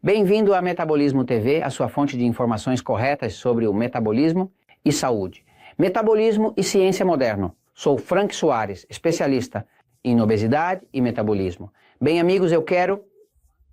Bem-vindo a Metabolismo TV, a sua fonte de informações corretas sobre o metabolismo e saúde. Metabolismo e ciência moderno. Sou Frank Soares, especialista em obesidade e metabolismo. Bem, amigos,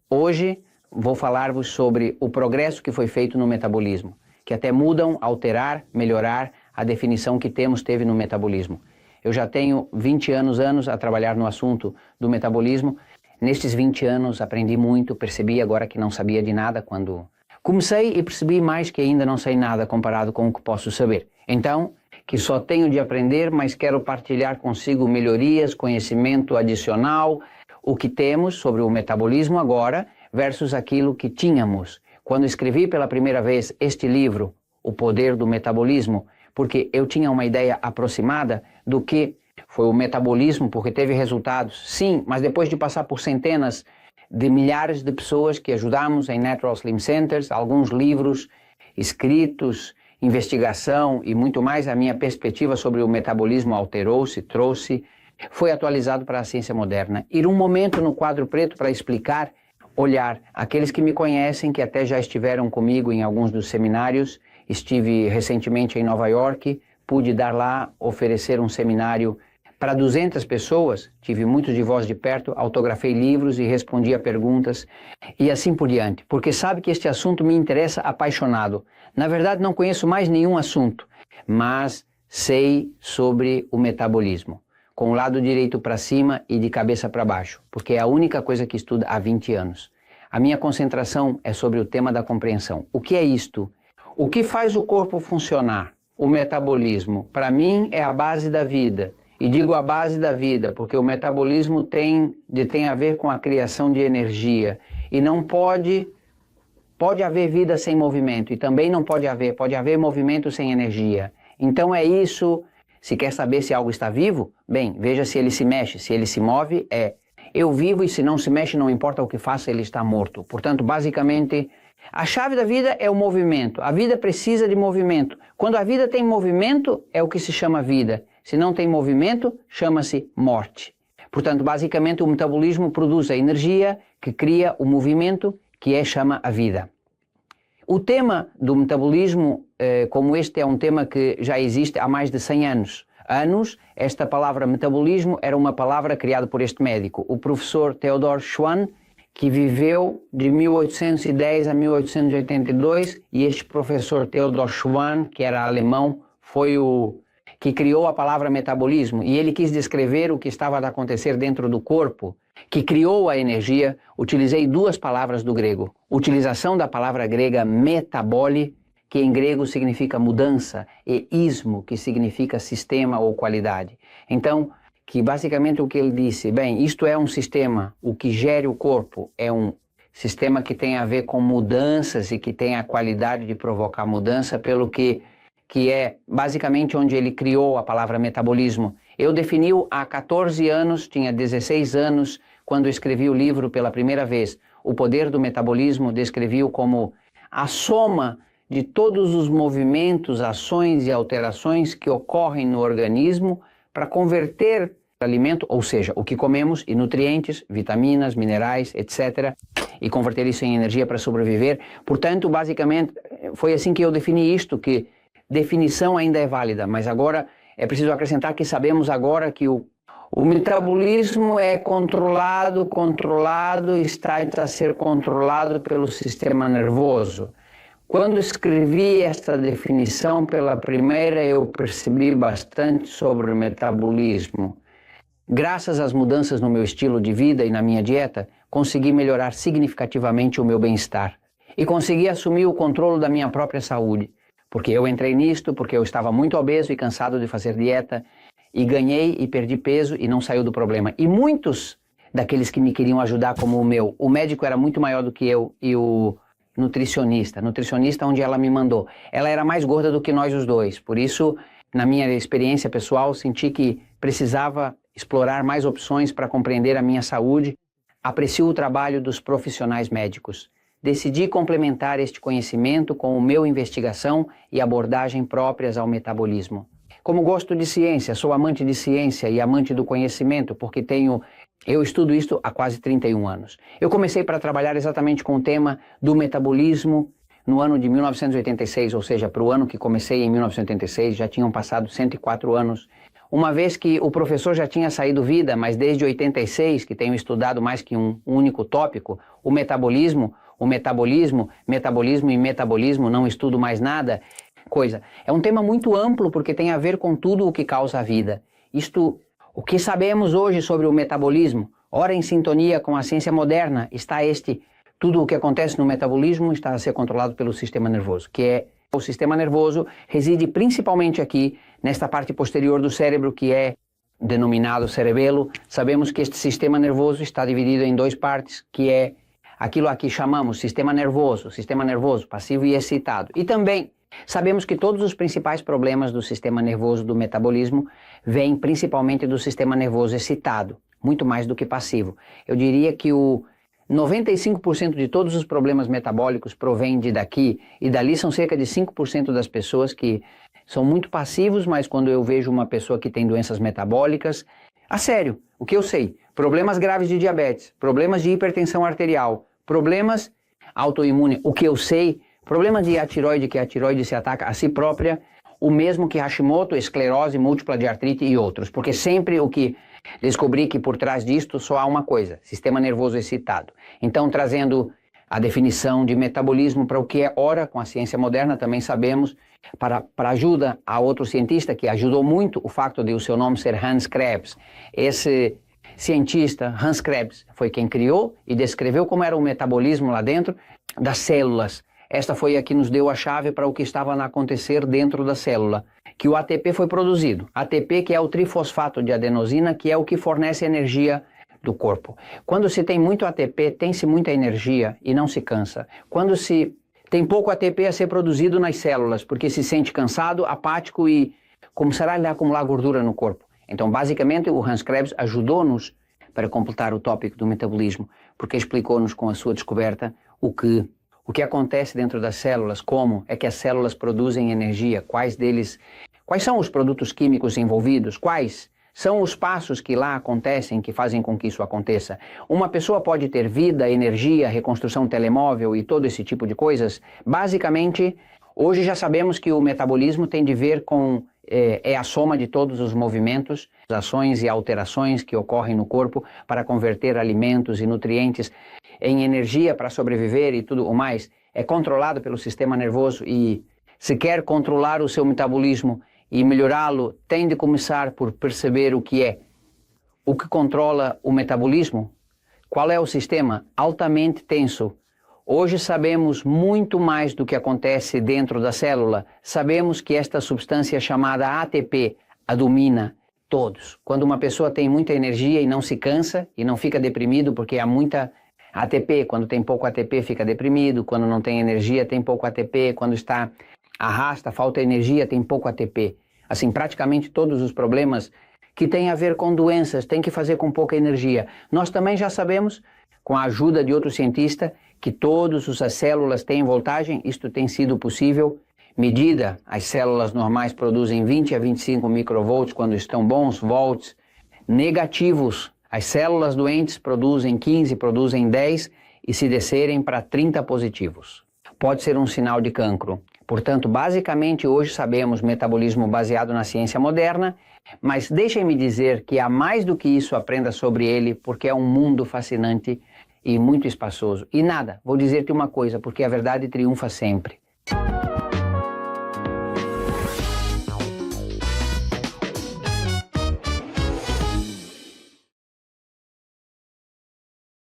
hoje vou falar-vos sobre o progresso que foi feito no metabolismo, que até mudam, alterar, melhorar a definição que teve no metabolismo. Eu já tenho 20 anos a trabalhar no assunto do metabolismo. Nestes 20 anos aprendi muito, percebi agora que não sabia de nada quando comecei e percebi mais que ainda não sei nada comparado com o que posso saber. Então, que só tenho de aprender, mas quero partilhar consigo melhorias, conhecimento adicional, o que temos sobre o metabolismo agora versus aquilo que tínhamos. Quando escrevi pela primeira vez este livro, O Poder do Metabolismo, porque eu tinha uma ideia aproximada do que foi o metabolismo, porque teve resultados, sim, mas depois de passar por centenas de milhares de pessoas que ajudamos em Natural Slim Centers, alguns livros escritos, investigação e muito mais, a minha perspectiva sobre o metabolismo trouxe, foi atualizado para a ciência moderna. Ir um momento no quadro preto para explicar, olhar, aqueles que me conhecem, que até já estiveram comigo em alguns dos seminários, estive recentemente em Nova York, pude dar lá, oferecer um seminário para 200 pessoas, tive muitos de vós de perto, autografei livros e respondi a perguntas e assim por diante, porque sabe que este assunto me interessa apaixonado. Na verdade não conheço mais nenhum assunto, mas sei sobre o metabolismo, com o lado direito para cima e de cabeça para baixo, porque é a única coisa que estudo há 20 anos. A minha concentração é sobre o tema da compreensão. O que é isto? O que faz o corpo funcionar? O metabolismo, para mim, é a base da vida. E digo a base da vida, porque o metabolismo tem a ver com a criação de energia. E não pode haver vida sem movimento, e também não pode haver movimento sem energia. Então é isso, se quer saber se algo está vivo, bem, veja se ele se mexe, se ele se move, eu vivo, e se não se mexe, não importa o que faça, ele está morto. Portanto, basicamente, a chave da vida é o movimento. A vida precisa de movimento. Quando a vida tem movimento, é o que se chama vida. Se não tem movimento, chama-se morte. Portanto, basicamente, o metabolismo produz a energia que cria o movimento, que chama a vida. O tema do metabolismo, como este é um tema que já existe há mais de 100 anos. Esta palavra metabolismo era uma palavra criada por este médico, o professor Theodor Schwann, que viveu de 1810 a 1882, e este professor Theodor Schwann, que era alemão, foi o que criou a palavra metabolismo, e ele quis descrever o que estava a acontecer dentro do corpo, que criou a energia. Utilizei duas palavras do grego. Utilização da palavra grega metabole, que em grego significa mudança, e ismo, que significa sistema ou qualidade. Então, que basicamente o que ele disse, bem, isto é um sistema, o que gere o corpo é um sistema que tem a ver com mudanças e que tem a qualidade de provocar mudança, pelo que é basicamente onde ele criou a palavra metabolismo. Eu defini-o há 14 anos, tinha 16 anos, quando escrevi o livro pela primeira vez, O Poder do Metabolismo, descrevi-o como a soma de todos os movimentos, ações e alterações que ocorrem no organismo para converter alimento, ou seja, o que comemos, e nutrientes, vitaminas, minerais, etc., e converter isso em energia para sobreviver. Portanto, basicamente, foi assim que eu defini isto, que definição ainda é válida, mas agora é preciso acrescentar que sabemos agora que o metabolismo é controlado, está a ser controlado pelo sistema nervoso. Quando escrevi esta definição pela primeira, eu percebi bastante sobre o metabolismo. Graças às mudanças no meu estilo de vida e na minha dieta, consegui melhorar significativamente o meu bem-estar. E consegui assumir o controle da minha própria saúde. Porque eu entrei nisto, porque eu estava muito obeso e cansado de fazer dieta, e ganhei e perdi peso e não saiu do problema. E muitos daqueles que me queriam ajudar, como o médico era muito maior do que eu, e o nutricionista onde ela me mandou, ela era mais gorda do que nós os dois. Por isso, na minha experiência pessoal, senti que precisava explorar mais opções para compreender a minha saúde. Aprecio o trabalho dos profissionais médicos. Decidi complementar este conhecimento com o meu investigação e abordagem próprias ao metabolismo. Como gosto de ciência, sou amante de ciência e amante do conhecimento, porque tenho Eu estudo isto há quase 31 anos. Eu comecei para trabalhar exatamente com o tema do metabolismo no ano de 1986, ou seja, para o ano que comecei em 1986, já tinham passado 104 anos. Uma vez que o professor já tinha saído vida, mas desde 86, que tenho estudado mais que um único tópico, o metabolismo e metabolismo, não estudo mais nada, coisa. É um tema muito amplo porque tem a ver com tudo o que causa a vida. O que sabemos hoje sobre o metabolismo, ora em sintonia com a ciência moderna, tudo o que acontece no metabolismo está a ser controlado pelo sistema nervoso, o sistema nervoso reside principalmente aqui, nesta parte posterior do cérebro, que é denominado cerebelo. Sabemos que este sistema nervoso está dividido em duas partes, que é aquilo a que chamamos sistema nervoso passivo e excitado. E também sabemos que todos os principais problemas do sistema nervoso do metabolismo vêm principalmente do sistema nervoso excitado, muito mais do que passivo. Eu diria que 95% de todos os problemas metabólicos provém daqui, e dali são cerca de 5% das pessoas que são muito passivos, mas quando eu vejo uma pessoa que tem doenças metabólicas, a sério, o que eu sei, problemas graves de diabetes, problemas de hipertensão arterial, problemas autoimunes, o que eu sei, problemas de tireoide, que a tireoide se ataca a si própria, o mesmo que Hashimoto, esclerose múltipla de artrite e outros, porque sempre o que descobri que por trás disto só há uma coisa, sistema nervoso excitado. Então, trazendo a definição de metabolismo para o que é ora, com a ciência moderna, também sabemos, para ajuda a outro cientista que ajudou muito o fato de o seu nome ser Hans Krebs. Esse cientista, Hans Krebs, foi quem criou e descreveu como era o metabolismo lá dentro das células. Esta foi a que nos deu a chave para o que estava a acontecer dentro da célula, que o ATP foi produzido. ATP, que é o trifosfato de adenosina, que é o que fornece energia do corpo. Quando se tem muito ATP, tem-se muita energia e não se cansa. Quando se tem pouco ATP a ser produzido nas células, porque se sente cansado, apático e começará a acumular gordura no corpo. Então, basicamente, o Hans Krebs ajudou-nos para completar o tópico do metabolismo, porque explicou-nos com a sua descoberta o que acontece dentro das células, como é que as células produzem energia, quais são os produtos químicos envolvidos, quais são os passos que lá acontecem, que fazem com que isso aconteça. Uma pessoa pode ter vida, energia, reconstrução telemóvel e todo esse tipo de coisas. Basicamente, hoje já sabemos que o metabolismo tem de ver com a soma de todos os movimentos, ações e alterações que ocorrem no corpo para converter alimentos e nutrientes em energia para sobreviver e tudo o mais. É controlado pelo sistema nervoso e se quer controlar o seu metabolismo e melhorá-lo, tem de começar por perceber o que controla o metabolismo. Qual é o sistema? Altamente tenso. Hoje sabemos muito mais do que acontece dentro da célula. Sabemos que esta substância chamada ATP a domina todos. Quando uma pessoa tem muita energia e não se cansa e não fica deprimido porque há muita ATP, quando tem pouco ATP fica deprimido, quando não tem energia tem pouco ATP, quando falta energia tem pouco ATP. Assim, praticamente todos os problemas que têm a ver com doenças têm que fazer com pouca energia. Nós também já sabemos, com a ajuda de outro cientista, que todas as células têm voltagem. Isto tem sido possível. Medida, as células normais produzem 20 a 25 microvolts quando estão bons, volts negativos. As células doentes produzem 15, produzem 10 e se descerem para 30 positivos. Pode ser um sinal de cancro. Portanto, basicamente hoje sabemos metabolismo baseado na ciência moderna, mas deixem-me dizer que há mais do que isso, aprenda sobre ele, porque é um mundo fascinante e muito espaçoso. E nada, vou dizer-te uma coisa, porque a verdade triunfa sempre.